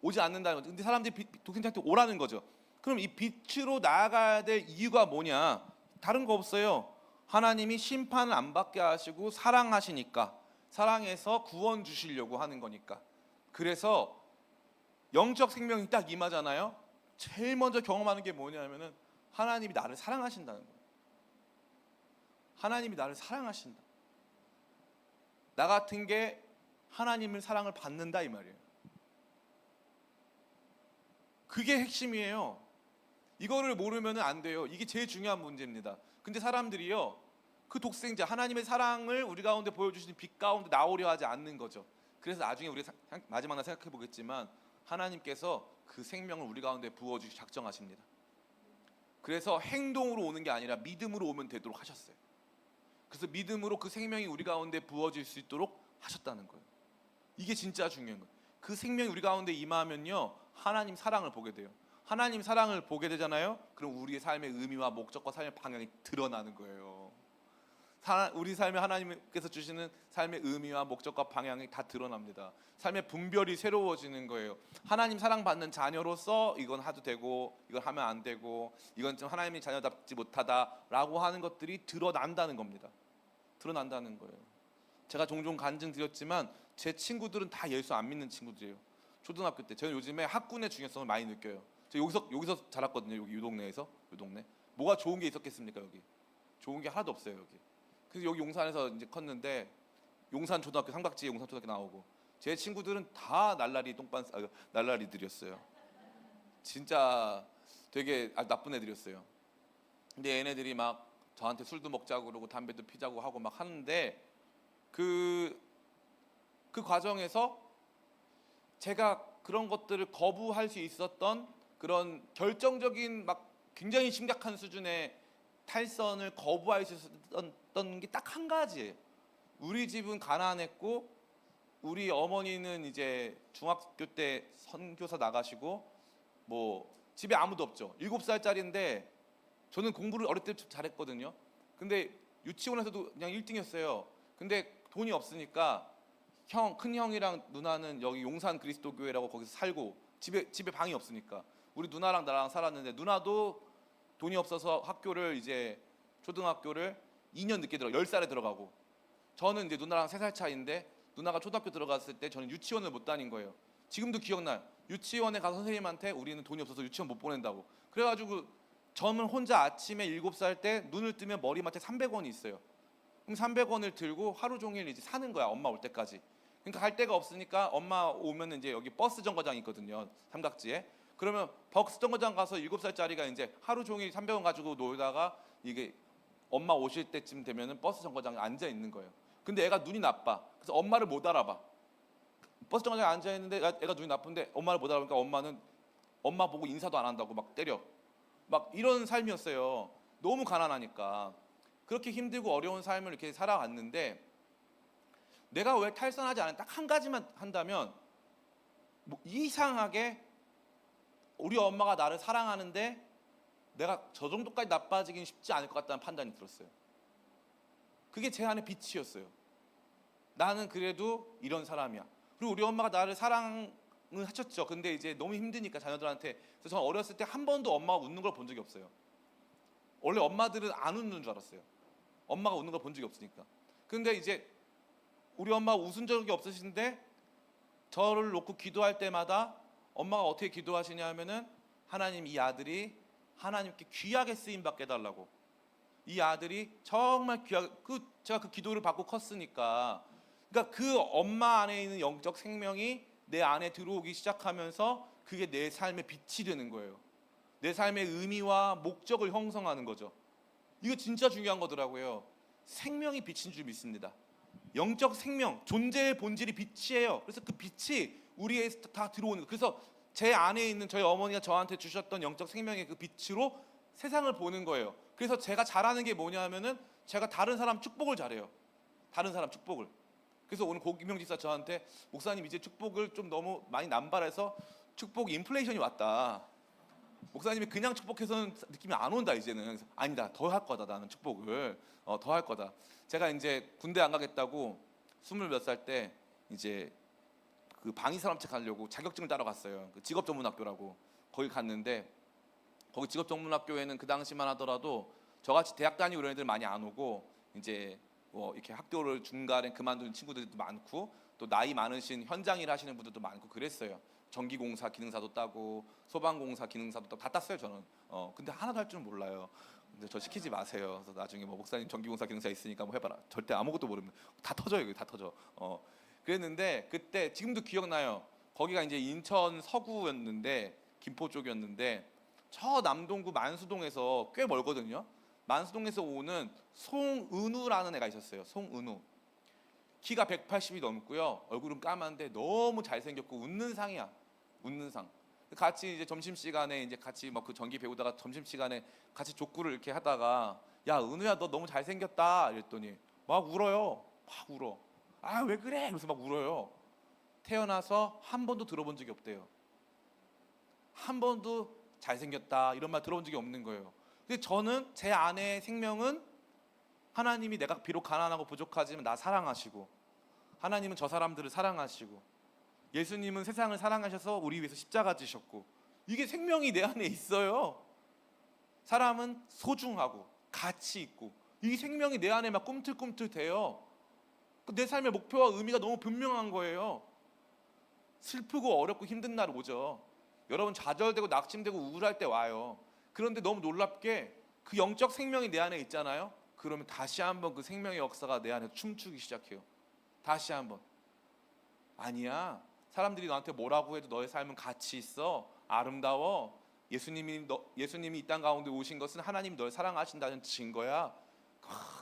오지 않는다는 거죠. 근데 사람들이 독생자한테 오라는 거죠. 그럼 이 빛으로 나아가야 될 이유가 뭐냐? 다른 거 없어요. 하나님이 심판을 안 받게 하시고 사랑하시니까, 사랑해서 구원 주시려고 하는 거니까. 그래서 영적 생명이 딱 임하잖아요. 제일 먼저 경험하는 게 뭐냐면은 하나님이 나를 사랑하신다는 거예요. 하나님이 나를 사랑하신다. 나 같은 게 하나님의 사랑을 받는다 이 말이에요. 그게 핵심이에요. 이거를 모르면 안 돼요. 이게 제일 중요한 문제입니다. 근데 사람들이요, 그 독생자 하나님의 사랑을 우리 가운데 보여주시는 빛 가운데 나오려 하지 않는 거죠. 그래서 나중에 우리가 마지막 날 생각해 보겠지만 하나님께서 그 생명을 우리 가운데 부어주시 작정하십니다. 그래서 행동으로 오는 게 아니라 믿음으로 오면 되도록 하셨어요. 그래서 믿음으로 그 생명이 우리 가운데 부어질 수 있도록 하셨다는 거예요. 이게 진짜 중요한 거예요. 그 생명이 우리 가운데 임하면요, 하나님 사랑을 보게 돼요. 하나님 사랑을 보게 되잖아요. 그럼 우리의 삶의 의미와 목적과 삶의 방향이 드러나는 거예요. 우리 삶에 하나님께서 주시는 삶의 의미와 목적과 방향이 다 드러납니다. 삶의 분별이 새로워지는 거예요. 하나님 사랑받는 자녀로서 이건 해도 되고 이건 하면 안 되고 이건 좀 하나님의 자녀답지 못하다라고 하는 것들이 드러난다는 겁니다. 드러난다는 거예요. 제가 종종 간증 드렸지만 제 친구들은 다 예수 안 믿는 친구들이에요. 초등학교 때 저는 요즘에 학군의 중요성을 많이 느껴요. 저 여기서 자랐거든요. 여기 이 동네에서. 이 동네. 뭐가 좋은 게 있었겠습니까? 여기 좋은 게 하나도 없어요. 여기. 그래서 여기 용산에서 이제 컸는데 용산 초등학교 삼각지에 용산 초등학교 나오고 제 친구들은 다 날라리들이었어요. 진짜 되게 나쁜 애들이었어요. 근데 얘네들이 막 저한테 술도 먹자고 그러고 담배도 피자고 하고 막 하는데 그 과정에서 제가 그런 것들을 거부할 수 있었던 그런 결정적인 막 굉장히 심각한 수준의 탈선을 거부할 수 있었던 게 딱 한 가지예요. 우리 집은 가난했고 우리 어머니는 이제 중학교 때 선교사 나가시고 뭐 집에 아무도 없죠. 7살짜리인데 저는 공부를 어릴 때 잘했거든요. 근데 유치원에서도 그냥 1등이었어요. 근데 돈이 없으니까 큰 형이랑 누나는 여기 용산 그리스도교회라고 거기서 살고 집에 방이 없으니까 우리 누나랑 나랑 살았는데 누나도 돈이 없어서 학교를 이제 초등학교를 2년 늦게 10살에 들어가고 저는 이제 누나랑 3살 차이인데 누나가 초등학교 들어갔을 때 저는 유치원을 못 다닌 거예요. 지금도 기억나요. 유치원에 가서 선생님한테 우리는 돈이 없어서 유치원 못 보낸다고. 그래가지고 저는 혼자 아침에 7살 때 눈을 뜨면 머리맡에 300원이 있어요. 그럼 300원을 들고 하루 종일 이제 사는 거야. 엄마 올 때까지. 그러니까 갈 데가 없으니까 엄마 오면 이제 여기 버스 정거장이 있거든요. 삼각지에. 그러면 버스 정거장 가서 7살짜리가 이제 하루 종일 300원 가지고 놀다가 이게 엄마 오실 때쯤 되면은 버스 정거장에 앉아 있는 거예요. 근데 애가 눈이 나빠. 그래서 엄마를 못 알아봐. 버스 정거장에 앉아 있는데 애가 눈이 나쁜데 엄마를 못 알아보니까 엄마는 엄마 보고 인사도 안 한다고 막 때려. 막 이런 삶이었어요. 너무 가난하니까. 그렇게 힘들고 어려운 삶을 이렇게 살아왔는데 내가 왜 탈선하지 않은 딱 한 가지만 한다면 뭐 이상하게 우리 엄마가 나를 사랑하는데 내가 저 정도까지 나빠지긴 쉽지 않을 것 같다는 판단이 들었어요. 그게 제 안의 빛이었어요. 나는 그래도 이런 사람이야. 그리고 우리 엄마가 나를 사랑은 하셨죠. 근데 이제 너무 힘드니까 자녀들한테. 그래서 저는 어렸을 때 한 번도 엄마가 웃는 걸 본 적이 없어요. 원래 엄마들은 안 웃는 줄 알았어요. 엄마가 웃는 걸 본 적이 없으니까. 근데 이제 우리 엄마가 웃은 적이 없으신데 저를 놓고 기도할 때마다 엄마가 어떻게 기도하시냐 하면은 하나님 이 아들이 하나님께 귀하게 쓰임 받게 해달라고. 이 아들이 정말 귀하게 제가 그 기도를 받고 컸으니까 그러니까 그 엄마 안에 있는 영적 생명이 내 안에 들어오기 시작하면서 그게 내 삶의 빛이 되는 거예요. 내 삶의 의미와 목적을 형성하는 거죠. 이거 진짜 중요한 거더라고요. 생명이 빛인 줄 믿습니다. 영적 생명, 존재의 본질이 빛이에요. 그래서 그 빛이 우리에 다 들어오는 거예요. 그래서 제 안에 있는 저희 어머니가 저한테 주셨던 영적 생명의 그 빛으로 세상을 보는 거예요. 그래서 제가 잘하는 게 뭐냐 하면은 제가 다른 사람 축복을 잘해요. 다른 사람 축복을. 그래서 오늘 고기명 집사 저한테 목사님 이제 축복을 좀 너무 많이 남발해서 축복 인플레이션이 왔다. 목사님이 그냥 축복해서는 느낌이 안 온다 이제는. 그래서 아니다, 더 할 거다 나는 축복을 더 할 거다. 제가 이제 군대 안 가겠다고 20몇 살 때 이제 그 방위사람책 하려고 자격증을 따러 갔어요. 그 직업전문학교라고. 거기 갔는데 거기 직업전문학교에는 그 당시만 하더라도 저같이 대학 다니고 이런 애들 많이 안 오고 이제 뭐 이렇게 학교를 중간에 그만둔 친구들도 많고 또 나이 많으신 현장 일 하시는 분들도 많고 그랬어요. 전기공사 기능사도 따고 소방공사 기능사도 따고 다 땄어요 저는. 근데 하나도 할 줄 몰라요. 근데 저 시키지 마세요. 그래서 나중에 뭐 목사님 전기공사 기능사 있으니까 뭐 해봐라. 절대 아무것도 모릅니다. 다 터져요. 여기 다 터져. 그랬는데 그때 지금도 기억나요. 거기가 이제 인천 서구였는데 김포 쪽이었는데 저 남동구 만수동에서 꽤 멀거든요. 만수동에서 오는 송은우라는 애가 있었어요. 송은우. 키가 180이 넘고요. 얼굴은 까만데 너무 잘생겼고 웃는 상이야. 웃는 상. 같이 이제 점심시간에 이제 같이 막 그 전기 배우다가 점심시간에 같이 족구를 이렇게 하다가 야 은우야 너 너무 잘생겼다 이랬더니 막 울어요. 막 울어. 아 왜 그래? 이러면서 막 울어요. 태어나서 한 번도 들어본 적이 없대요. 한 번도 잘생겼다 이런 말 들어본 적이 없는 거예요. 근데 저는 제 안의 생명은 하나님이 내가 비록 가난하고 부족하지만 나 사랑하시고, 하나님은 저 사람들을 사랑하시고, 예수님은 세상을 사랑하셔서 우리 위해서 십자가 지셨고, 이게 생명이 내 안에 있어요. 사람은 소중하고 가치 있고, 이 생명이 내 안에 막 꿈틀꿈틀 돼요. 내 삶의 목표와 의미가 너무 분명한 거예요. 슬프고 어렵고 힘든 날 오죠. 여러분 좌절되고 낙심되고 우울할 때 와요. 그런데 너무 놀랍게 그 영적 생명이 내 안에 있잖아요. 그러면 다시 한번 그 생명의 역사가 내 안에 춤추기 시작해요. 다시 한번. 아니야, 사람들이 너한테 뭐라고 해도 너의 삶은 가치 있어, 아름다워. 예수님이 이 땅 가운데 오신 것은 하나님이 널 사랑하신다는 증거야.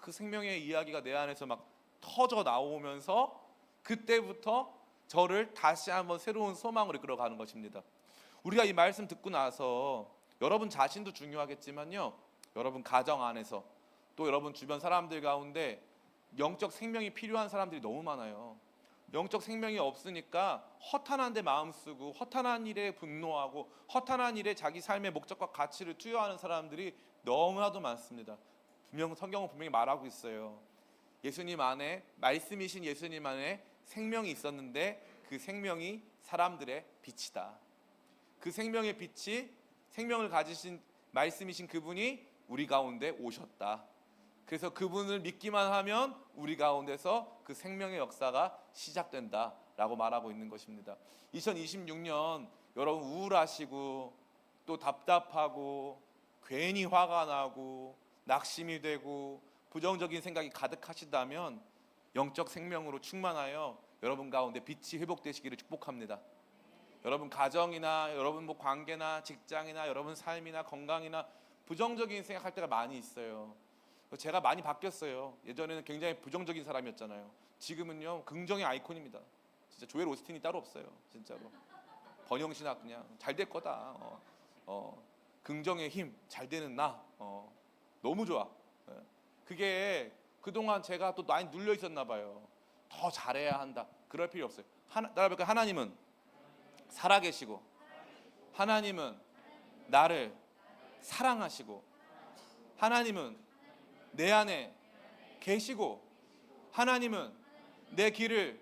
그 생명의 이야기가 내 안에서 막 터져 나오면서 그때부터 저를 다시 한번 새로운 소망으로 이끌어가는 것입니다. 우리가 이 말씀 듣고 나서 여러분 자신도 중요하겠지만요, 여러분 가정 안에서 또 여러분 주변 사람들 가운데 영적 생명이 필요한 사람들이 너무 많아요. 영적 생명이 없으니까 허탄한 데 마음 쓰고 허탄한 일에 분노하고 허탄한 일에 자기 삶의 목적과 가치를 투여하는 사람들이 너무나도 많습니다. 성경은 분명히 말하고 있어요. 예수님 안에, 말씀이신 예수님 안에 생명이 있었는데 그 생명이 사람들의 빛이다. 그 생명의 빛이, 생명을 가지신 말씀이신 그분이 우리 가운데 오셨다. 그래서 그분을 믿기만 하면 우리 가운데서 그 생명의 역사가 시작된다라고 말하고 있는 것입니다. 2026년 여러분 우울하시고 또 답답하고 괜히 화가 나고 낙심이 되고 부정적인 생각이 가득하시다면 영적 생명으로 충만하여 여러분 가운데 빛이 회복되시기를 축복합니다. 여러분 가정이나 여러분 뭐 관계나 직장이나 여러분 삶이나 건강이나 부정적인 생각할 때가 많이 있어요. 제가 많이 바뀌었어요. 예전에는 굉장히 부정적인 사람이었잖아요. 지금은요 긍정의 아이콘입니다. 진짜 조엘 오스틴이 따로 없어요. 진짜로 번영신학 그냥 잘 될 거다. 긍정의 힘, 잘 되는 나. 너무 좋아. 그게 그동안 제가 또 많이 눌려 있었나 봐요. 더 잘해야 한다. 그럴 필요 없어요. 따라볼까요? 하나님은 살아계시고, 하나님은 나를 사랑하시고, 하나님은 내 안에 계시고, 하나님은 내 길을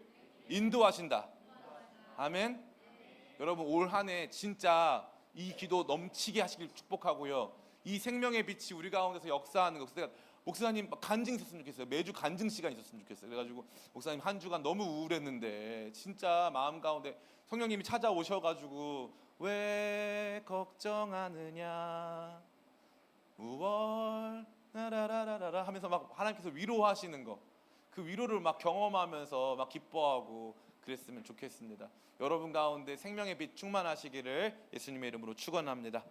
인도하신다. 아멘. 여러분 올 한 해 진짜 이 기도 넘치게 하시길 축복하고요. 이 생명의 빛이 우리 가운데서 역사하는 것. 목사님 간증 있었으면 좋겠어요. 매주 간증 시간 있었으면 좋겠어요. 그래가지고 목사님 한 주간 너무 우울했는데 진짜 마음 가운데 성령님이 찾아오셔가지고 왜 걱정하느냐 우월 나라라라라 하면서 막 하나님께서 위로하시는 거, 그 위로를 막 경험하면서 막 기뻐하고 그랬으면 좋겠습니다. 여러분 가운데 생명의 빛 충만하시기를 예수님의 이름으로 축원합니다.